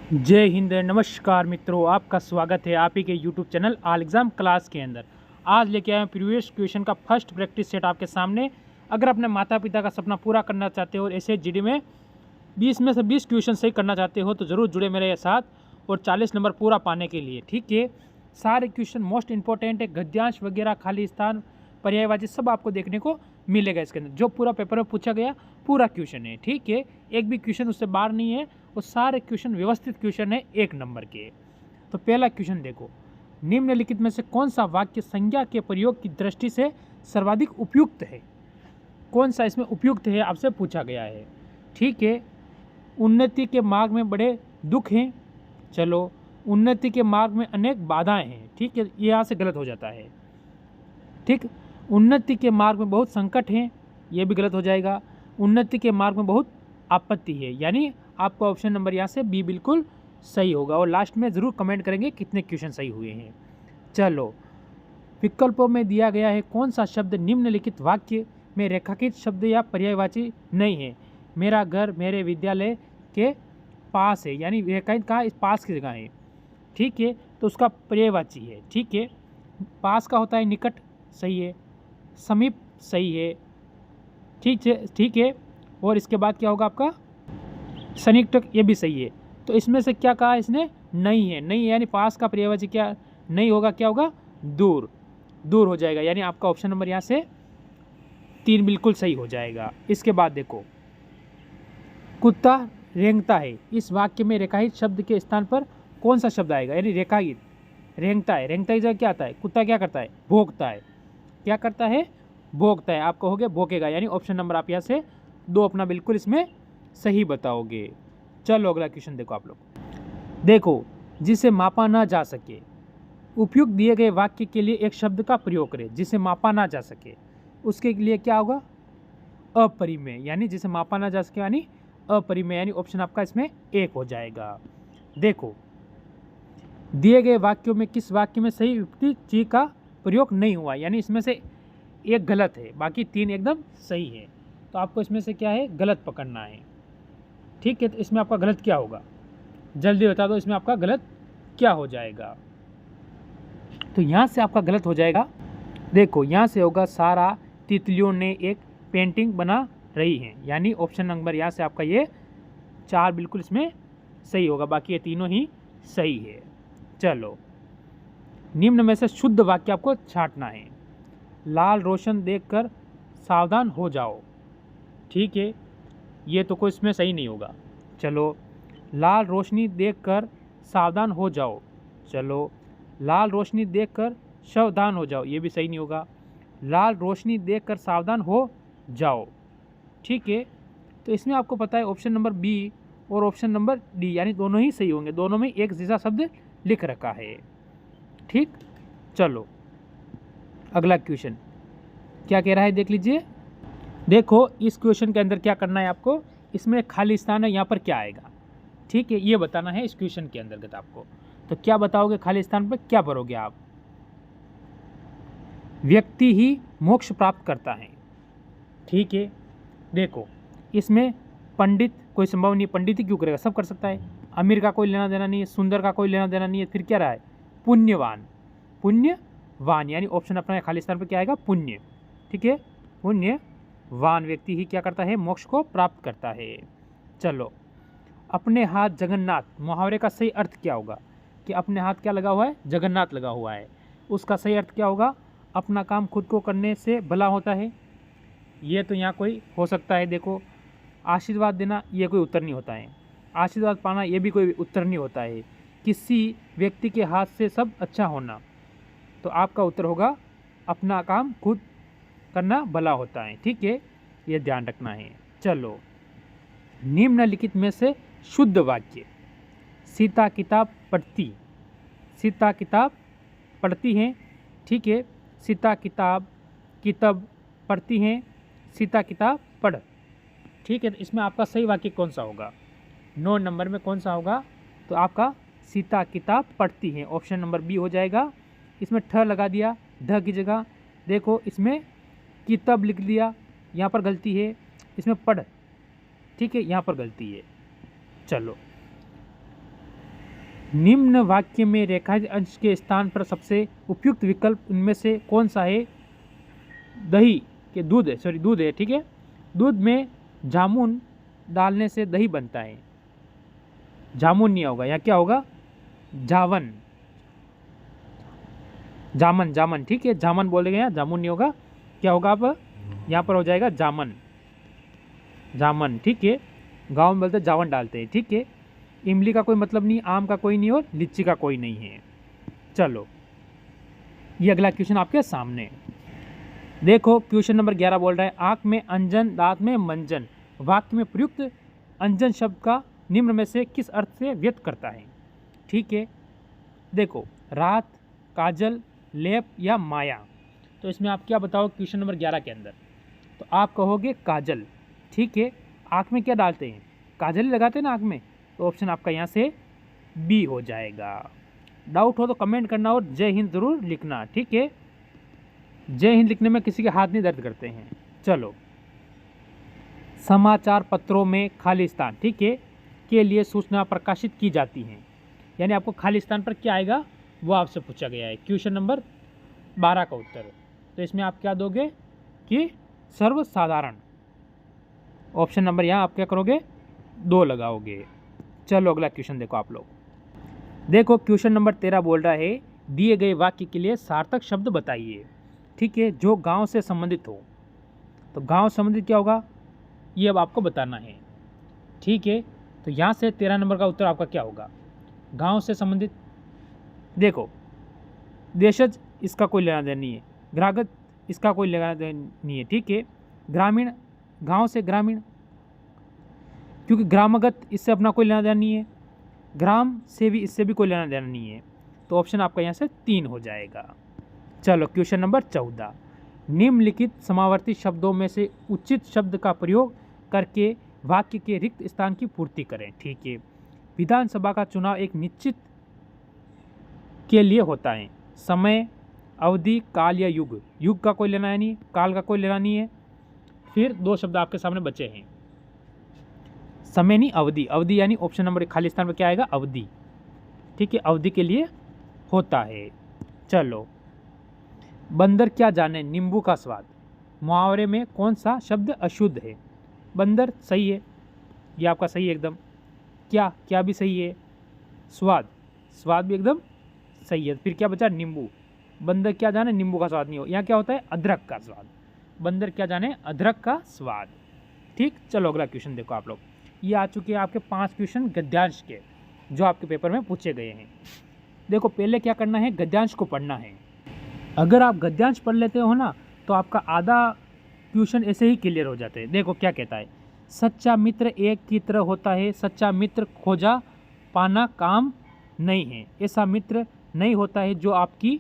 जय हिंद, नमस्कार मित्रों, आपका स्वागत है आप ही के YouTube channel all exam class के अंदर। आज लेके आए हैं प्रीवियस क्वेश्चन का फर्स्ट प्रैक्टिस सेट आपके सामने। अगर अपने माता पिता का सपना पूरा करना चाहते हो और ऐसे जीडी में 20 में से 20 क्वेश्चन सही करना चाहते हो तो ज़रूर जुड़े मेरे साथ और 40 नंबर पूरा पाने के लिए। ठीक है, सारे क्वेश्चन मोस्ट इंपॉर्टेंट है, गद्यांश वगैरह, खाली स्थान, पर्यायवाची सब आपको देखने को मिलेगा इसके अंदर। जो पूरा पेपर में पूछा गया पूरा क्वेश्चन है। ठीक है, एक भी क्वेश्चन उससे बाहर नहीं है, वो सारे क्वेश्चन व्यवस्थित क्वेश्चन है 1 नंबर के। तो पहला क्वेश्चन देखो, निम्नलिखित में से कौन सा वाक्य संज्ञा के प्रयोग की दृष्टि से सर्वाधिक उपयुक्त है? कौन सा इसमें उपयुक्त है आपसे पूछा गया है। ठीक है, उन्नति के मार्ग में बड़े दुख हैं। चलो, उन्नति के मार्ग में अनेक बाधाएं हैं। ठीक है, ये यहाँ से गलत हो जाता है। ठीक, उन्नति के मार्ग में बहुत संकट हैं, ये भी गलत हो जाएगा। उन्नति के मार्ग में बहुत आपत्ति है, यानी आपका ऑप्शन नंबर यहाँ से बी बिल्कुल सही होगा। और लास्ट में ज़रूर कमेंट करेंगे कितने क्वेश्चन सही हुए हैं। चलो, विकल्पों में दिया गया है कौन सा शब्द निम्नलिखित वाक्य में रेखांकित शब्द या पर्यायवाची नहीं है? मेरा घर मेरे विद्यालय के पास है, यानी रेखांकित कहाँ, इस पास की जगह है। ठीक है, तो उसका पर्यायवाची है। ठीक है, पास का होता है निकट, सही है। समीप, सही है। ठीक है, और इसके बाद क्या होगा आपका सन्निकटक, ये भी सही है। तो इसमें से क्या कहा इसने? नहीं है। नहीं है यानी पास का पर्यायवाची क्या नहीं होगा, क्या होगा? दूर। दूर हो जाएगा, यानी आपका ऑप्शन नंबर यहाँ से 3 बिल्कुल सही हो जाएगा। इसके बाद देखो, कुत्ता रेंगता है, इस वाक्य में रेखांकित शब्द के स्थान पर कौन सा शब्द आएगा? यानी रेखांकित रेंगता है, रेंगता की जगह क्या आता है? कुत्ता क्या करता है? भौंकता है। क्या करता है? भौंकता है। आप कहोगे भौंकेगा, यानी ऑप्शन नंबर आप यहाँ से 2 अपना बिल्कुल इसमें सही बताओगे। चलो अगला क्वेश्चन देखो आप लोग। देखो, जिसे मापा ना जा सके, उपयुक्त दिए गए वाक्य के लिए एक शब्द का प्रयोग करें। जिसे मापा ना जा सके, उसके लिए क्या होगा? अपरिमेय, यानी जिसे मापा ना जा सके यानी अपरिमेय, यानी ऑप्शन आपका इसमें 1 हो जाएगा। देखो, दिए गए वाक्यों में किस वाक्य में सही युक्ति ची का प्रयोग नहीं हुआ, यानी इसमें से एक गलत है, बाकी 3 एकदम सही है। तो आपको इसमें से क्या है? गलत पकड़ना है। ठीक है, तो इसमें आपका गलत क्या होगा? जल्दी बता दो, इसमें आपका गलत क्या हो जाएगा? तो यहाँ से आपका गलत हो जाएगा, देखो यहाँ से होगा सारा तितलियों ने एक पेंटिंग बना रही हैं, यानी ऑप्शन नंबर यहाँ से आपका ये 4 बिल्कुल इसमें सही होगा, बाकी ये तीनों ही सही है। चलो, निम्न में से शुद्ध वाक्य आपको छांटना है। लाल रोशन देखकर सावधान हो जाओ। ठीक है, ये तो कोई इसमें सही नहीं होगा। चलो, लाल रोशनी देखकर सावधान हो जाओ। चलो, लाल रोशनी देखकर सावधान हो जाओ, ये भी सही नहीं होगा। लाल रोशनी देखकर सावधान हो जाओ। ठीक है, तो इसमें आपको पता है ऑप्शन नंबर बी और ऑप्शन नंबर डी, यानी दोनों ही सही होंगे, दोनों में एक जैसा शब्द लिख रखा है। ठीक, चलो अगला क्वेश्चन क्या कह रहा है देख लीजिए। देखो, इस क्वेश्चन के अंदर क्या करना है आपको, इसमें खाली स्थान है, यहाँ पर क्या आएगा? ठीक है, ये बताना है इस क्वेश्चन के अंतर्गत आपको। तो क्या बताओगे खाली स्थान पर क्या भरोगे आप? व्यक्ति ही मोक्ष प्राप्त करता है। ठीक है, देखो इसमें पंडित कोई संभव नहीं, पंडित ही क्यों करेगा, सब कर सकता है। अमीर का कोई लेना देना नहीं है, सुंदर का कोई लेना देना नहीं है, फिर क्या रहा है? पुण्यवान। पुण्यवान, यानी ऑप्शन अपना खाली स्थान पर क्या आएगा? पुण्य। ठीक है, पुण्यवान व्यक्ति ही क्या करता है? मोक्ष को प्राप्त करता है। चलो, अपने हाथ जगन्नाथ, मुहावरे का सही अर्थ क्या होगा? कि अपने हाथ क्या लगा हुआ है? जगन्नाथ लगा हुआ है। उसका सही अर्थ क्या होगा? अपना काम खुद को करने से भला होता है। ये तो यहाँ कोई हो सकता है। देखो, आशीर्वाद देना ये कोई उत्तर नहीं होता है। आशीर्वाद पाना ये भी कोई उत्तर नहीं होता है। किसी व्यक्ति के हाथ से सब अच्छा होना, तो आपका उत्तर होगा अपना काम खुद करना भला होता है। ठीक है, ये ध्यान रखना है। चलो, निम्नलिखित में से शुद्ध वाक्य। सीता किताब पढ़ती, सीता किताब पढ़ती हैं। ठीक है, सीता किताब किताब पढ़ती हैं, सीता किताब पढ़। ठीक है, तो इसमें आपका सही वाक्य कौन सा होगा? 9 नंबर में कौन सा होगा? तो आपका सीता किताब पढ़ती हैं, ऑप्शन नंबर बी हो जाएगा। इसमें ठ लगा दिया ढ की जगह। देखो, इसमें किताब लिख दिया, यहाँ पर गलती है। इसमें पढ़, ठीक है, यहाँ पर गलती है। चलो, निम्न वाक्य में रेखांकित अंश के स्थान पर सबसे उपयुक्त विकल्प उनमें से कौन सा है? दही के दूध है, सॉरी दूध है, ठीक है। दूध में जामुन डालने से दही बनता है। जामुन नहीं होगा, यहाँ क्या होगा? जावन, जामन, जामन, ठीक है, जामन बोलेंगे, यहाँ जामुन नहीं होगा, क्या होगा? अब यहाँ पर हो जाएगा जामन, जामन, ठीक है। गाँव में बोलते हैं जावन डालते हैं, ठीक है। इमली का कोई मतलब नहीं, आम का कोई नहीं और लीची का कोई नहीं है। चलो ये अगला क्वेश्चन आपके सामने देखो। क्वेश्चन नंबर 11 बोल रहा है आँख में अंजन दांत में मंजन वाक्य में प्रयुक्त अंजन शब्द का निम्न में से किस अर्थ से व्यक्त करता है? ठीक है, देखो रात, काजल, लेप या माया। तो इसमें आप क्या बताओ क्वेश्चन नंबर 11 के अंदर? तो आप कहोगे काजल, ठीक है। आँख में क्या डालते हैं? काजल ही लगाते हैं ना आँख में, तो ऑप्शन आपका यहाँ से बी हो जाएगा। डाउट हो तो कमेंट करना और जय हिंद ज़रूर लिखना, ठीक है। जय हिंद लिखने में किसी के हाथ नहीं दर्द करते हैं। चलो, समाचार पत्रों में खाली स्थान, ठीक है, के लिए सूचना प्रकाशित की जाती हैं। यानी आपको खाली स्थान पर क्या आएगा वो आपसे पूछा गया है क्वेश्चन नंबर 12 का उत्तर। तो इसमें आप क्या दोगे कि सर्वसाधारण। ऑप्शन नंबर यहाँ आप क्या करोगे? 2 लगाओगे। चलो अगला क्वेश्चन देखो आप लोग। देखो क्वेश्चन नंबर 13 बोल रहा है दिए गए वाक्य के लिए सार्थक शब्द बताइए, ठीक है, जो गांव से संबंधित हो। तो गांव संबंधित क्या होगा ये अब आपको बताना है, ठीक है। तो यहाँ से 13 नंबर का उत्तर आपका क्या होगा? गांव से संबंधित। देखो देशज इसका कोई लेना देना नहीं है, ग्राहगत इसका कोई लेना देना नहीं है, ठीक है। ग्रामीण, गांव से ग्रामीण, क्योंकि ग्रामगत इससे अपना कोई लेना देना नहीं है। ग्राम से भी इससे भी कोई लेना देना नहीं है। तो ऑप्शन आपका यहाँ से 3 हो जाएगा। चलो क्वेश्चन नंबर 14, निम्नलिखित समावर्ती शब्दों में से उचित शब्द का प्रयोग करके वाक्य के रिक्त स्थान की पूर्ति करें, ठीक है। विधानसभा का चुनाव एक निश्चित के लिए होता है। समय, अवधि, काल या युग। युग का कोई लेना नहीं, काल का कोई लेना नहीं है। फिर 2 शब्द आपके सामने बचे हैं, समय नहीं अवधि। अवधि यानी ऑप्शन नंबर खाली स्थान पर क्या आएगा? अवधि, ठीक है, अवधि के लिए होता है। चलो, बंदर क्या जाने नींबू का स्वाद। मुहावरे में कौन सा शब्द अशुद्ध है? बंदर सही है, ये आपका सही है एकदम। क्या, क्या भी सही है। स्वाद, स्वाद भी एकदम सही है। फिर क्या बचा? नींबू। बंदर क्या जाने नींबू का स्वाद नहीं हो, यहाँ क्या होता है? अदरक का स्वाद। बंदर क्या जाने अदरक का स्वाद, ठीक। चलो अगला क्वेश्चन देखो आप लोग। ये आ चुके हैं आपके 5 क्वेश्चन गद्यांश के जो आपके पेपर में पूछे गए हैं। देखो पहले क्या करना है? गद्यांश को पढ़ना है। अगर आप गद्यांश पढ़ लेते हो ना तो आपका आधा क्वेश्चन ऐसे ही क्लियर हो जाते हैं। देखो क्या कहता है, सच्चा मित्र एक की तरह होता है, सच्चा मित्र खोजा पाना काम नहीं है। ऐसा मित्र नहीं होता है जो आपकी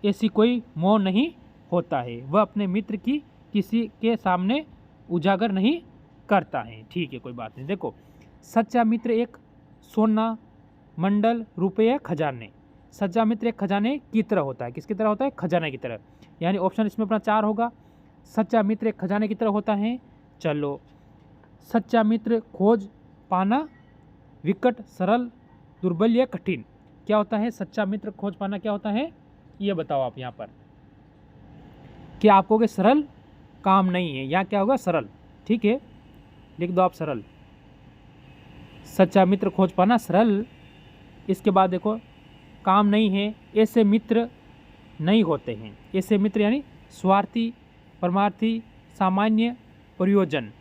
ऐसी कोई मोह नहीं होता है, वह अपने मित्र की किसी के सामने उजागर नहीं करता है, ठीक है, कोई बात नहीं। देखो सच्चा मित्र एक सोना, मंडल, रुपये, खजाने। सच्चा मित्र एक खजाने की तरह होता है। किसकी तरह होता है? खजाने की तरह। यानी ऑप्शन इसमें अपना 4 होगा। सच्चा मित्र एक खजाने की तरह होता है। चलो, सच्चा मित्र खोज पाना विकट, सरल, दुर्बल या कठिन। क्या होता है? सच्चा मित्र खोज पाना क्या होता है ये बताओ आप यहाँ पर। क्या आप कहोगे सरल काम नहीं है, यहाँ क्या होगा? सरल, ठीक है, लिख दो आप सरल। सच्चा मित्र खोज पाना सरल। इसके बाद देखो काम नहीं है, ऐसे मित्र नहीं होते हैं। ऐसे मित्र यानी स्वार्थी, परमार्थी, सामान्य, प्रयोजन।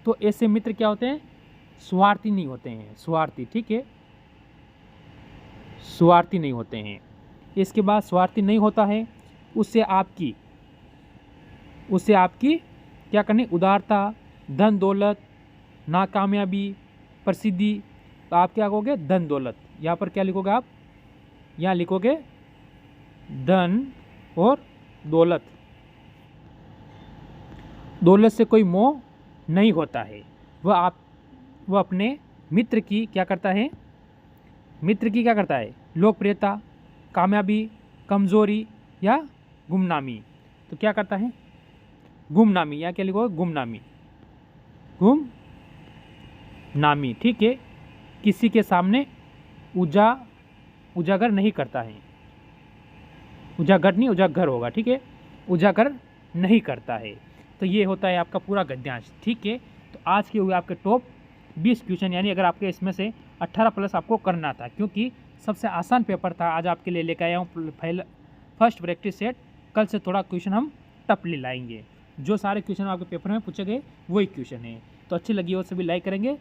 तो ऐसे मित्र क्या होते हैं? स्वार्थी नहीं होते हैं, स्वार्थी, ठीक है, स्वार्थी नहीं होते हैं। इसके बाद स्वार्थी नहीं होता है, उससे आपकी क्या करनी? उदारता, धन दौलत, नाकामयाबी, प्रसिद्धि। तो आप क्या कहोगे? धन दौलत। यहाँ पर क्या लिखोगे आप? यहाँ लिखोगे धन और दौलत। दौलत से कोई मोह नहीं होता है। वह अपने मित्र की क्या करता है? मित्र की क्या करता है? लोकप्रियता, कामयाबी, कमजोरी या गुमनामी। तो क्या करता है? गुमनामी। यहाँ क्या लिखोगे? गुमनामी, गुमनामी, ठीक है। किसी के सामने उजागर नहीं करता है। उजागर नहीं, उजागर होगा, ठीक है, उजागर नहीं करता है। तो ये होता है आपका पूरा गद्यांश, ठीक है। तो आज के हुए आपके टॉप 20 क्वेश्चन, यानी अगर आपके इसमें से 18 प्लस आपको करना था, क्योंकि सबसे आसान पेपर था, आज आपके लिए लेकर आया हूँ फर्स्ट प्रैक्टिस सेट। कल से थोड़ा क्वेश्चन हम टफ ले लाएंगे। जो सारे क्वेश्चन आपके पेपर में पूछे गए वही क्वेश्चन है। तो अच्छी लगी हो सभी लाइक करेंगे।